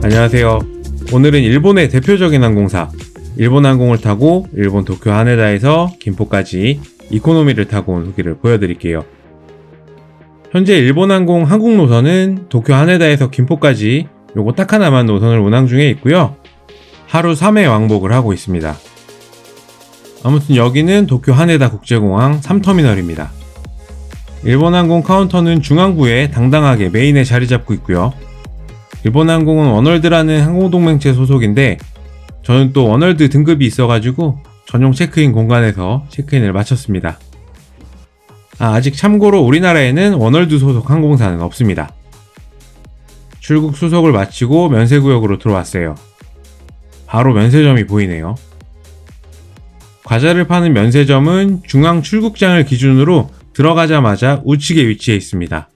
안녕하세요. 오늘은 일본의 대표적인 항공사 일본항공을 타고 일본 도쿄 하네다에서 김포까지 이코노미를 타고 온 후기를 보여드릴게요. 현재 일본항공 한국 노선은 도쿄 하네다에서 김포까지 요거 딱 하나만 노선을 운항 중에 있고요. 하루 3회 왕복을 하고 있습니다. 아무튼 여기는 도쿄 하네다 국제공항 3터미널입니다. 일본항공 카운터는 중앙부에 당당하게 메인에 자리 잡고 있고요. 일본항공은 워널드라는 항공동맹체 소속인데 저는 또 워널드 등급이 있어가지고 전용 체크인 공간에서 체크인을 마쳤습니다. 아직 참고로 우리나라에는 워널드 소속 항공사는 없습니다. 출국 수속을 마치고 면세구역으로 들어왔어요. 바로 면세점이 보이네요. 과자를 파는 면세점은 중앙 출국장을 기준으로 들어가자마자 우측에 위치해 있습니다.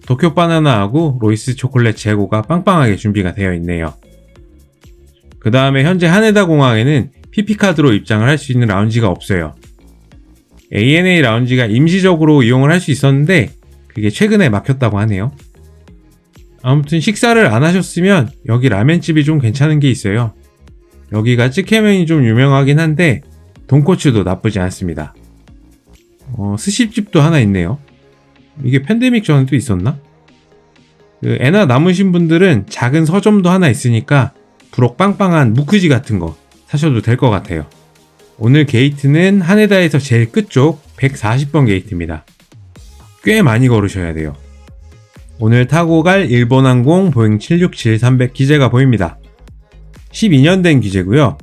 도쿄 바나나하고 로이스 초콜릿 재고가 빵빵하게 준비가 되어 있네요. 그 다음에 현재 하네다 공항에는 PP카드로 입장을 할 수 있는 라운지가 없어요. ANA 라운지가 임시적으로 이용을 할 수 있었는데 그게 최근에 막혔다고 하네요. 아무튼 식사를 안 하셨으면 여기 라멘집이 좀 괜찮은 게 있어요. 여기가 찌개면이 좀 유명하긴 한데 돈코츠도 나쁘지 않습니다. 스시집도 하나 있네요. 이게 팬데믹 전에도 있었나? 애나 남으신 분들은 작은 서점도 하나 있으니까 부록 빵빵한 무크지 같은 거 사셔도 될 것 같아요. 오늘 게이트는 하네다에서 제일 끝쪽 140번 게이트입니다. 꽤 많이 걸으셔야 돼요. 오늘 타고 갈 일본항공 보잉 767-300 기제가 보입니다. 12년 된 기제고요.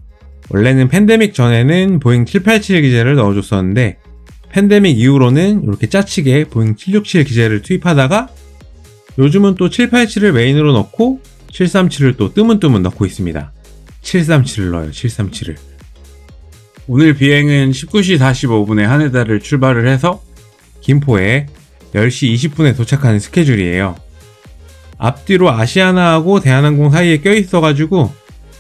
원래는 팬데믹 전에는 보잉 787 기제를 넣어줬었는데 팬데믹 이후로는 이렇게 짜치게 보잉 767 기제를 투입하다가 요즘은 또 787을 메인으로 넣고 737을 또 뜨문뜨문 넣고 있습니다. 737을 넣어요. 737을. 오늘 비행은 19시 45분에 하네다를 출발을 해서 김포에 10시 20분에 도착하는 스케줄이에요. 앞뒤로 아시아나하고 대한항공 사이에 껴있어가지고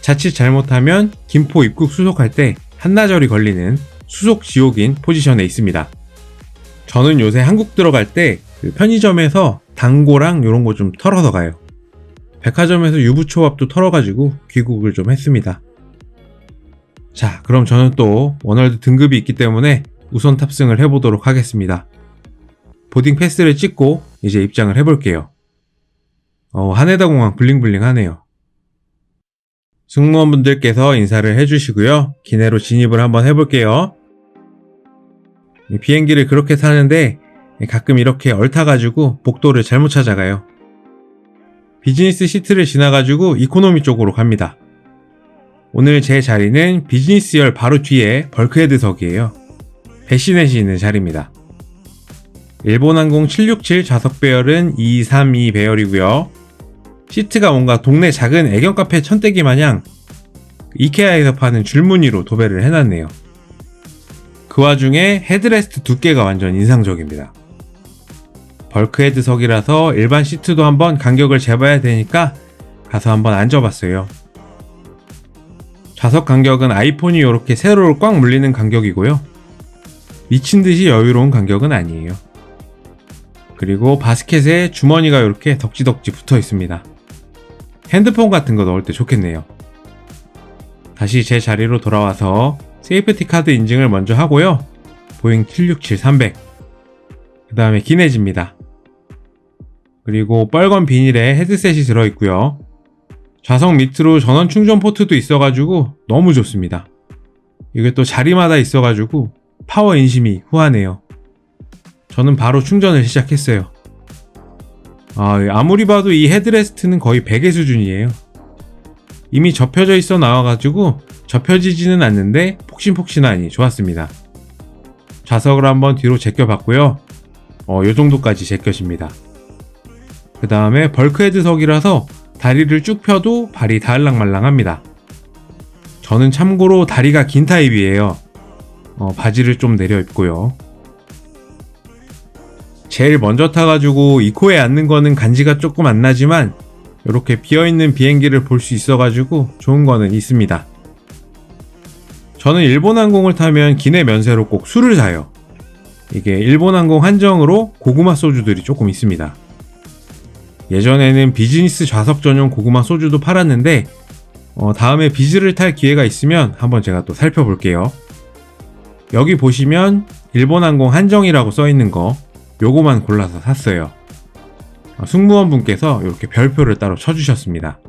자칫 잘못하면 김포 입국 수속할 때 한나절이 걸리는 수속 지옥인 포지션에 있습니다. 저는 요새 한국 들어갈 때 편의점에서 당고랑 이런 거 좀 털어서 가요. 백화점에서 유부초밥도 털어가지고 귀국을 좀 했습니다. 자, 그럼 저는 또 워널드 등급이 있기 때문에 우선 탑승을 해보도록 하겠습니다. 보딩 패스를 찍고 이제 입장을 해볼게요. 하네다 공항 블링블링하네요. 승무원분들께서 인사를 해주시고요. 기내로 진입을 한번 해볼게요. 비행기를 그렇게 타는데 가끔 이렇게 얼타가지고 복도를 잘못 찾아가요. 비즈니스 시트를 지나가지고 이코노미 쪽으로 갑니다. 오늘 제 자리는 비즈니스열 바로 뒤에 벌크헤드석이에요. 배시넷이 있는 자리입니다. 일본항공 767 좌석 배열은 232 배열이고요. 시트가 뭔가 동네 작은 애견 카페 천대기 마냥 이케아에서 파는 줄무늬로 도배를 해놨네요. 그 와중에 헤드레스트 두께가 완전 인상적입니다. 벌크헤드석이라서 일반 시트도 한번 간격을 재봐야 되니까 가서 한번 앉아봤어요. 좌석 간격은 아이폰이 이렇게 세로로 꽉 물리는 간격이고요. 미친듯이 여유로운 간격은 아니에요. 그리고 바스켓에 주머니가 이렇게 덕지덕지 붙어 있습니다. 핸드폰 같은 거 넣을 때 좋겠네요. 다시 제 자리로 돌아와서 세이프티 카드 인증을 먼저 하고요. 보잉 767-300 그 다음에 기내집니다. 그리고 빨간 비닐에 헤드셋이 들어있고요. 좌석 밑으로 전원 충전 포트도 있어가지고 너무 좋습니다. 이게 또 자리마다 있어가지고 파워 인심이 후하네요. 저는 바로 충전을 시작했어요. 아무리 봐도 이 헤드레스트는 거의 베개 수준이에요. 이미 접혀져 있어 나와가지고 접혀지지는 않는데 폭신폭신하니 좋았습니다. 좌석을 한번 뒤로 제껴봤고요. 요 정도까지 제껴집니다. 그 다음에 벌크헤드석이라서 다리를 쭉 펴도 발이 닿을랑말랑합니다. 저는 참고로 다리가 긴 타입이에요. 바지를 좀 내려 입고요. 제일 먼저 타가지고 이코에 앉는 거는 간지가 조금 안 나지만 이렇게 비어있는 비행기를 볼 수 있어가지고 좋은 거는 있습니다. 저는 일본항공을 타면 기내 면세로 꼭 술을 사요. 이게 일본항공 한정으로 고구마 소주들이 조금 있습니다. 예전에는 비즈니스 좌석 전용 고구마 소주도 팔았는데 다음에 비즈를 탈 기회가 있으면 한번 제가 또 살펴볼게요. 여기 보시면 일본항공 한정이라고 써있는 거 요거만 골라서 샀어요. 승무원분께서 이렇게 별표를 따로 쳐주셨습니다.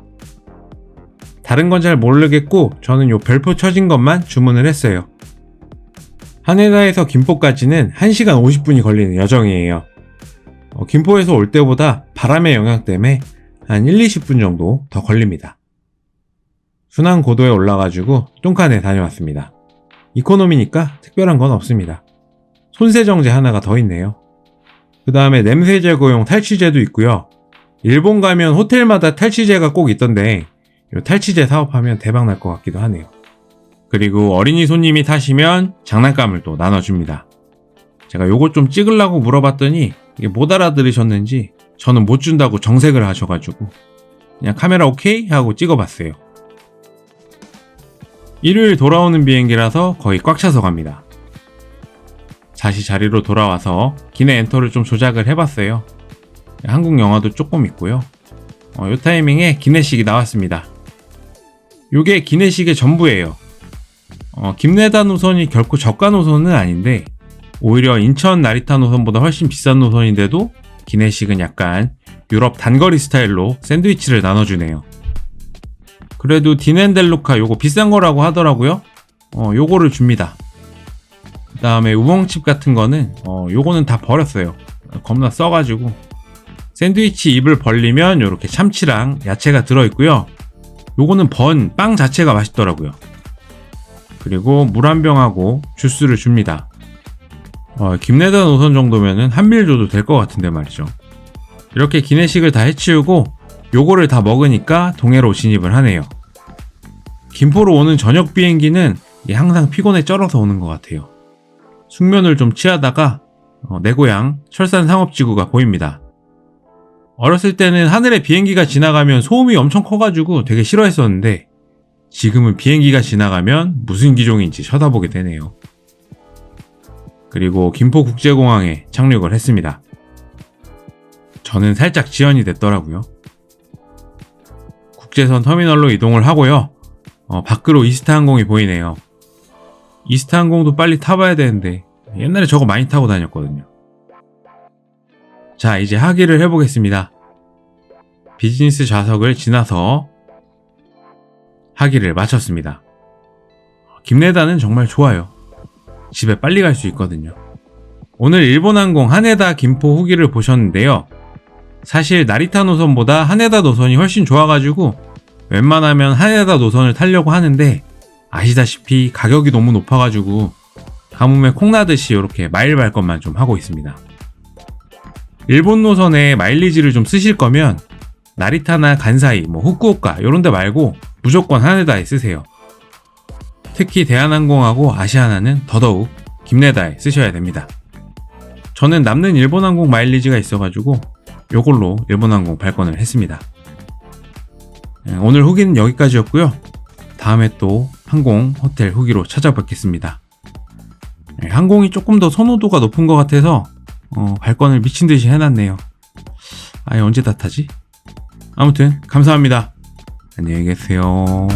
다른 건 잘 모르겠고 저는 요 별표 쳐진 것만 주문을 했어요. 하네다에서 김포까지는 1시간 50분이 걸리는 여정이에요. 김포에서 올 때보다 바람의 영향 때문에 한 1-20분 정도 더 걸립니다. 순환 고도에 올라가지고 똥칸에 다녀왔습니다. 이코노미니까 특별한 건 없습니다. 손세정제 하나가 더 있네요. 그 다음에 냄새 제거용 탈취제도 있고요. 일본 가면 호텔마다 탈취제가 꼭 있던데 이 탈취제 사업하면 대박 날 것 같기도 하네요. 그리고 어린이 손님이 타시면 장난감을 또 나눠줍니다. 제가 요거 좀 찍으려고 물어봤더니 이게 못 알아들으셨는지 저는 못 준다고 정색을 하셔가지고 그냥 카메라 오케이 하고 찍어봤어요. 일요일 돌아오는 비행기라서 거의 꽉 차서 갑니다. 다시 자리로 돌아와서 기내 엔터를 좀 조작을 해봤어요. 한국 영화도 조금 있고요. 요 타이밍에 기내식이 나왔습니다. 요게 기내식의 전부예요. 김내다 노선이 결코 저가 노선은 아닌데 오히려 인천 나리타 노선보다 훨씬 비싼 노선인데도 기내식은 약간 유럽 단거리 스타일로 샌드위치를 나눠주네요. 그래도 디넨델루카 요거 비싼 거라고 하더라고요. 요거를 줍니다. 그 다음에 우엉칩 같은 거는 요거는 다 버렸어요. 겁나 써가지고. 샌드위치 입을 벌리면 요렇게 참치랑 야채가 들어있고요. 요거는 빵 자체가 맛있더라고요. 그리고 물 한 병하고 주스를 줍니다. 김내다 노선 정도면은 한 빌 줘도 될 것 같은데 말이죠. 이렇게 기내식을 다 해치우고 요거를 다 먹으니까 동해로 진입을 하네요. 김포로 오는 저녁 비행기는 항상 피곤에 쩔어서 오는 것 같아요. 숙면을 좀 취하다가 내 고향 철산 상업지구가 보입니다. 어렸을 때는 하늘에 비행기가 지나가면 소음이 엄청 커가지고 되게 싫어했었는데 지금은 비행기가 지나가면 무슨 기종인지 쳐다보게 되네요. 그리고 김포국제공항에 착륙을 했습니다. 저는 살짝 지연이 됐더라고요. 국제선 터미널로 이동을 하고요. 밖으로 이스타항공이 보이네요. 이스타항공도 빨리 타봐야 되는데 옛날에 저거 많이 타고 다녔거든요. 자, 이제 하기를 해보겠습니다. 비즈니스 좌석을 지나서 하기를 마쳤습니다. 김내다는 정말 좋아요. 집에 빨리 갈 수 있거든요. 오늘 일본항공 하네다 김포 후기를 보셨는데요. 사실 나리타 노선보다 하네다 노선이 훨씬 좋아가지고 웬만하면 하네다 노선을 타려고 하는데 아시다시피 가격이 너무 높아가지고 가뭄에 콩나듯이 이렇게 마일 발권만 좀 하고 있습니다. 일본 노선에 마일리지를 좀 쓰실 거면 나리타나 간사이, 후쿠오카 이런 데 말고 무조건 하네다에 쓰세요. 특히 대한항공하고 아시아나는 더더욱 김내다에 쓰셔야 됩니다. 저는 남는 일본항공 마일리지가 있어가지고 요걸로 일본항공 발권을 했습니다. 오늘 후기는 여기까지였고요. 다음에 또 항공, 호텔 후기로 찾아뵙겠습니다. 항공이 조금 더 선호도가 높은 것 같아서 발권을 미친듯이 해놨네요. 아예 언제 다 타지? 아무튼 감사합니다. 안녕히 계세요.